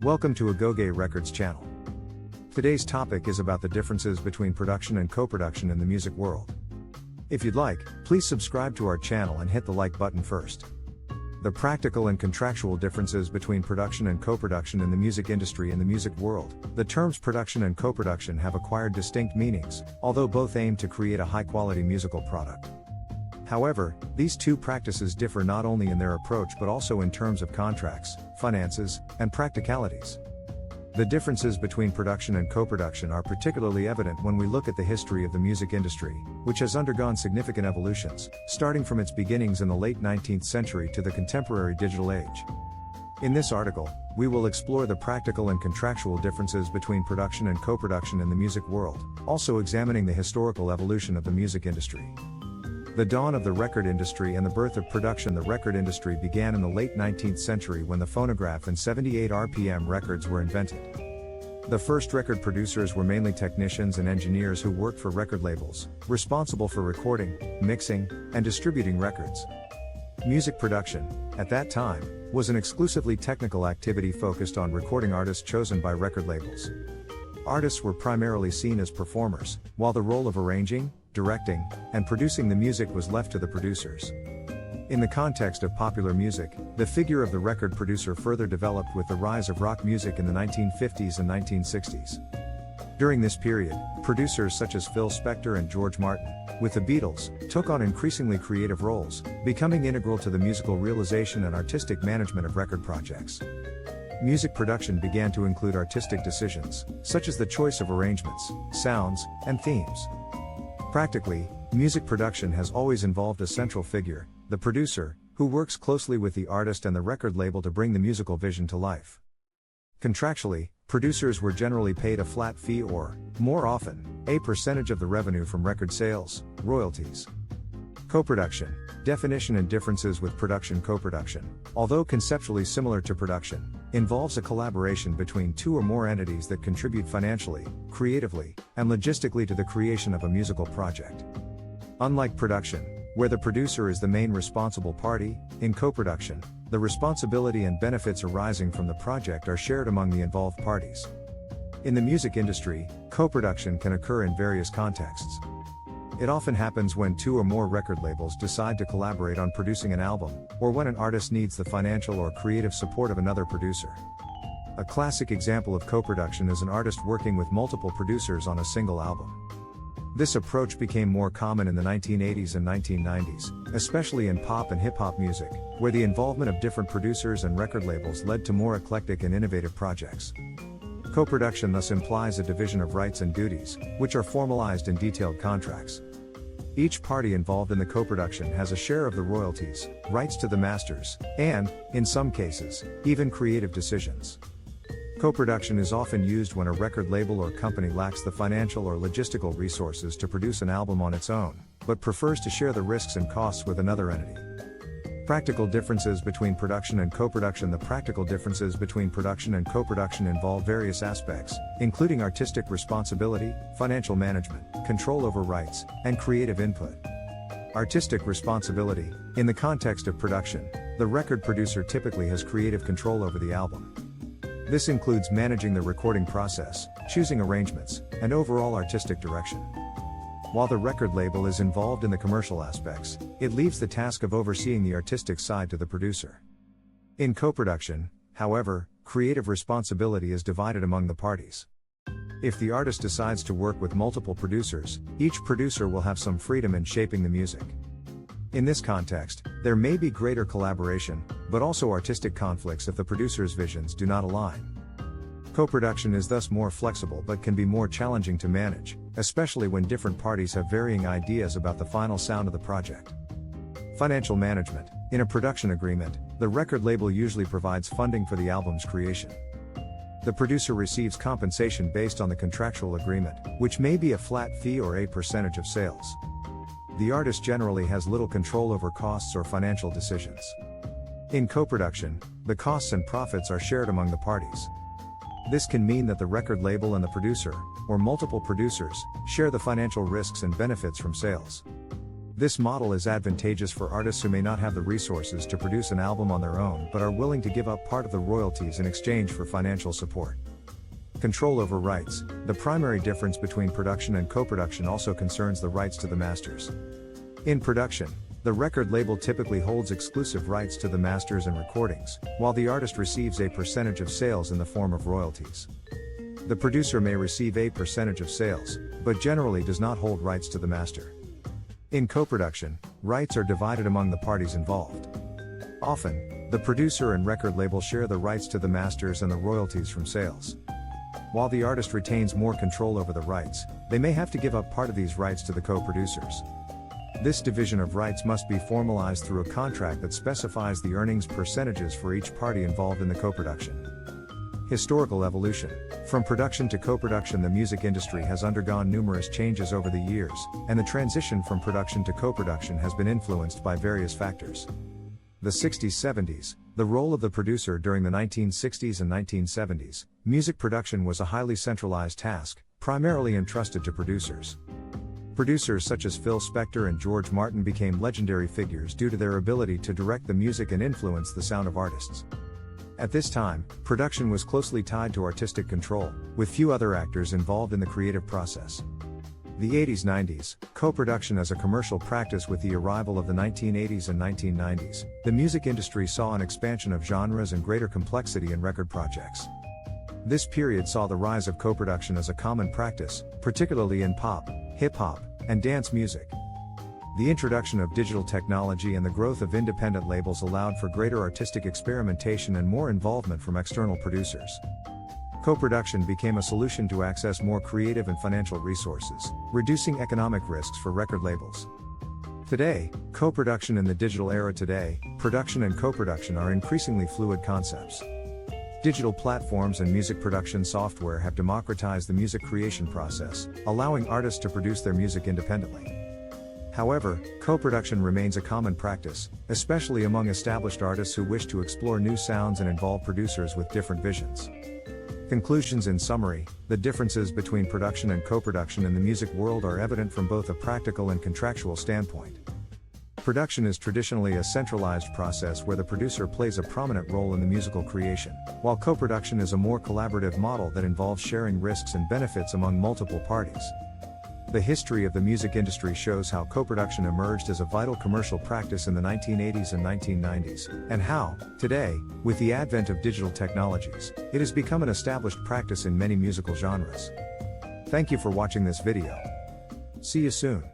Welcome to Agoge Records channel. Today's topic is about the differences between production and co-production in the music world. If you'd like, please subscribe to our channel and hit the like button first. The practical and contractual differences between production and co-production in the music industry and the music world. The terms production and co-production have acquired distinct meanings, although both aim to create a high-quality musical product. However, these two practices differ not only in their approach but also in terms of contracts, finances, and practicalities. The differences between production and co-production are particularly evident when we look at the history of the music industry, which has undergone significant evolutions, starting from its beginnings in the late 19th century to the contemporary digital age. In this article, we will explore the practical and contractual differences between production and co-production in the music world, also examining the historical evolution of the music industry. The dawn of the record industry and the birth of production. The record industry began in the late 19th century when the phonograph and 78 RPM records were invented. The first record producers were mainly technicians and engineers who worked for record labels, responsible for recording, mixing, and distributing records. Music production, at that time, was an exclusively technical activity focused on recording artists chosen by record labels. Artists were primarily seen as performers, while the role of arranging, directing, and producing the music was left to the producers. In the context of popular music, the figure of the record producer further developed with the rise of rock music in the 1950s and 1960s. During this period, producers such as Phil Spector and George Martin, with the Beatles, took on increasingly creative roles, becoming integral to the musical realization and artistic management of record projects. Music production began to include artistic decisions, such as the choice of arrangements, sounds, and themes. Practically, music production has always involved a central figure, the producer, who works closely with the artist and the record label to bring the musical vision to life. Contractually, producers were generally paid a flat fee or, more often, a percentage of the revenue from record sales, royalties. Co-production, definition and differences with production. Co-production, although conceptually similar to production, involves a collaboration between two or more entities that contribute financially, creatively, and logistically to the creation of a musical project. Unlike production, where the producer is the main responsible party, in co-production, the responsibility and benefits arising from the project are shared among the involved parties. In the music industry, co-production can occur in various contexts. It often happens when two or more record labels decide to collaborate on producing an album, or when an artist needs the financial or creative support of another producer. A classic example of co-production is an artist working with multiple producers on a single album. This approach became more common in the 1980s and 1990s, especially in pop and hip-hop music, where the involvement of different producers and record labels led to more eclectic and innovative projects. Co-production thus implies a division of rights and duties, which are formalized in detailed contracts. Each party involved in the co-production has a share of the royalties, rights to the masters, and, in some cases, even creative decisions. Co-production is often used when a record label or company lacks the financial or logistical resources to produce an album on its own, but prefers to share the risks and costs with another entity. Practical differences between production and co-production. The practical differences between production and co-production involve various aspects, including artistic responsibility, financial management, control over rights, and creative input. Artistic responsibility. In the context of production, the record producer typically has creative control over the album. This includes managing the recording process, choosing arrangements, and overall artistic direction. While the record label is involved in the commercial aspects, it leaves the task of overseeing the artistic side to the producer. In co-production, however, creative responsibility is divided among the parties. If the artist decides to work with multiple producers, each producer will have some freedom in shaping the music. In this context, there may be greater collaboration, but also artistic conflicts if the producer's visions do not align. Co-production is thus more flexible but can be more challenging to manage, especially when different parties have varying ideas about the final sound of the project. Financial management. In a production agreement, the record label usually provides funding for the album's creation. The producer receives compensation based on the contractual agreement, which may be a flat fee or a percentage of sales. The artist generally has little control over costs or financial decisions. In co-production, the costs and profits are shared among the parties. This can mean that the record label and the producer, or multiple producers, share the financial risks and benefits from sales. This model is advantageous for artists who may not have the resources to produce an album on their own but are willing to give up part of the royalties in exchange for financial support. Control over rights. The primary difference between production and co-production also concerns the rights to the masters. In production, the record label typically holds exclusive rights to the masters and recordings, while the artist receives a percentage of sales in the form of royalties. The producer may receive a percentage of sales, but generally does not hold rights to the master. In co-production, rights are divided among the parties involved. Often, the producer and record label share the rights to the masters and the royalties from sales. While the artist retains more control over the rights, they may have to give up part of these rights to the co-producers. This division of rights must be formalized through a contract that specifies the earnings percentages for each party involved in the co-production. Historical evolution. From production to co-production, the music industry has undergone numerous changes over the years, and the transition from production to co-production has been influenced by various factors. The 60s-70s, the role of the producer during the 1960s and 1970s, music production was a highly centralized task, primarily entrusted to producers. Producers such as Phil Spector and George Martin became legendary figures due to their ability to direct the music and influence the sound of artists. At this time, production was closely tied to artistic control, with few other actors involved in the creative process. The 80s-90s, co-production as a commercial practice. With the arrival of the 1980s and 1990s, the music industry saw an expansion of genres and greater complexity in record projects. This period saw the rise of co-production as a common practice, particularly in pop, hip-hop, and dance music. The introduction of digital technology and the growth of independent labels allowed for greater artistic experimentation and more involvement from external producers. Co-production became a solution to access more creative and financial resources, reducing economic risks for record labels. Today, co-production in the digital era. Today, production and co-production are increasingly fluid concepts. Digital platforms and music production software have democratized the music creation process, allowing artists to produce their music independently. However, co-production remains a common practice, especially among established artists who wish to explore new sounds and involve producers with different visions. Conclusions. In summary, the differences between production and co-production in the music world are evident from both a practical and contractual standpoint. Production is traditionally a centralized process where the producer plays a prominent role in the musical creation, while co-production is a more collaborative model that involves sharing risks and benefits among multiple parties. The history of the music industry shows how co-production emerged as a vital commercial practice in the 1980s and 1990s, and how, today, with the advent of digital technologies, it has become an established practice in many musical genres. Thank you for watching this video. See you soon.